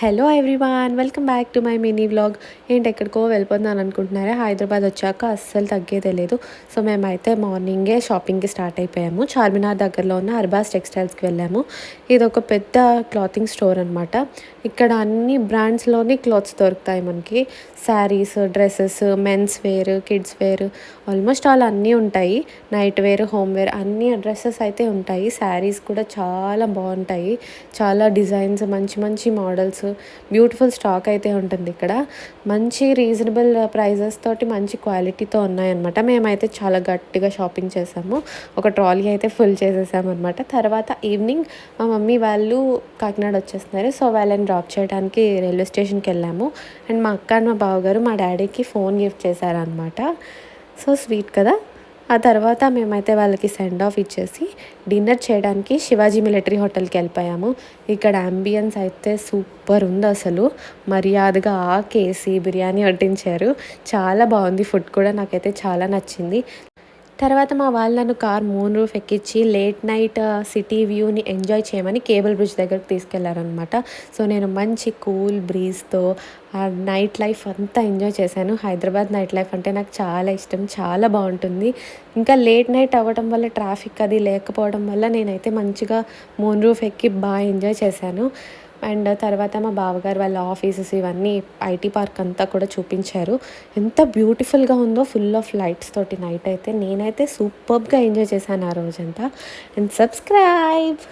Hello everyone, welcome back to my mini vlog. ఏంటి ఎక్కడికో వెళ్ళిపోతున్నాను అనుకుంటున్నారా? హైదరాబాద్ వచ్చాక అస్సలు తగ్గేదే లేదు. సో మేమైతే మార్నింగే షాపింగ్కి స్టార్ట్ అయిపోయాము. చార్మినార్ దగ్గరలో ఉన్న అర్బాస్ టెక్స్టైల్స్కి వెళ్ళాము. ఇది ఒక పెద్ద క్లాతింగ్ స్టోర్ అనమాట. ఇక్కడ అన్ని బ్రాండ్స్లోని క్లాత్స్ దొరుకుతాయి మనకి. Saris, dresses, men's wear, kids wear, almost all అన్నీ ఉంటాయి. నైట్ వేర్, హోమ్ వేర్ అన్ని డ్రెస్సెస్ అయితే ఉంటాయి. శారీస్ కూడా చాలా బాగుంటాయి. చాలా డిజైన్స్, మంచి మంచి మోడల్స్, బ్యూటిఫుల్ స్టాక్ అయితే ఉంటుంది ఇక్కడ. మంచి రీజనబుల్ ప్రైజెస్ తోటి మంచి క్వాలిటీతో ఉన్నాయన్నమాట. మేమైతే చాలా గట్టిగా షాపింగ్ చేసాము. ఒక ట్రాలీ అయితే ఫుల్ చేసేసాము అనమాట. తర్వాత ఈవినింగ్ మా మమ్మీ వాళ్ళు కాకినాడ వచ్చేస్తున్నారు. సో వాళ్ళని డ్రాప్ చేయడానికి రైల్వే స్టేషన్కి వెళ్ళాము. అండ్ మా అక్క అండ్ మా బావగారు మా డాడీకి ఫోన్ గిఫ్ట్ చేశారనమాట. సో స్వీట్ కదా. ఆ తర్వాత మేమైతే వాళ్ళకి సెండ్ ఆఫ్ ఇచ్చేసి డిన్నర్ చేయడానికి శివాజీ మిలిటరీ హోటల్కి వెళ్ళిపోయాము. ఇక్కడ అంబియన్స్ అయితే సూపర్ ఉంది అసలు. మర్యాదగా ఆకేసి బిర్యానీ వడ్డించారు. చాలా బాగుంది ఫుడ్ కూడా, నాకైతే చాలా నచ్చింది. తర్వాత మా వాళ్ళు నన్ను కార్ మూన్ రూఫ్ ఎక్కించి లేట్ నైట్ సిటీ వ్యూని ఎంజాయ్ చేయమని కేబుల్ బ్రిడ్జ్ దగ్గరకు తీసుకెళ్లారనమాట. సో నేను మంచి కూల్ బ్రీజ్తో ఆ నైట్ లైఫ్ అంతా ఎంజాయ్ చేశాను. హైదరాబాద్ నైట్ లైఫ్ అంటే నాకు చాలా ఇష్టం, చాలా బాగుంటుంది. ఇంకా లేట్ నైట్ అవ్వడం వల్ల, ట్రాఫిక్ అది లేకపోవడం వల్ల నేనైతే మంచిగా మూన్ రూఫ్ ఎక్కి బాగా ఎంజాయ్ చేశాను. అండ్ తర్వాత మా బావగారు వాళ్ళ ఆఫీసెస్ ఇవన్నీ ఐటీ పార్క్ అంతా కూడా చూపించారు. ఎంత బ్యూటిఫుల్గా ఉందో, ఫుల్ ఆఫ్ లైట్స్ తోటి నైట్ అయితే. నేనైతే సూపర్గా ఎంజాయ్ చేశాను ఆ రోజంతా. And subscribe.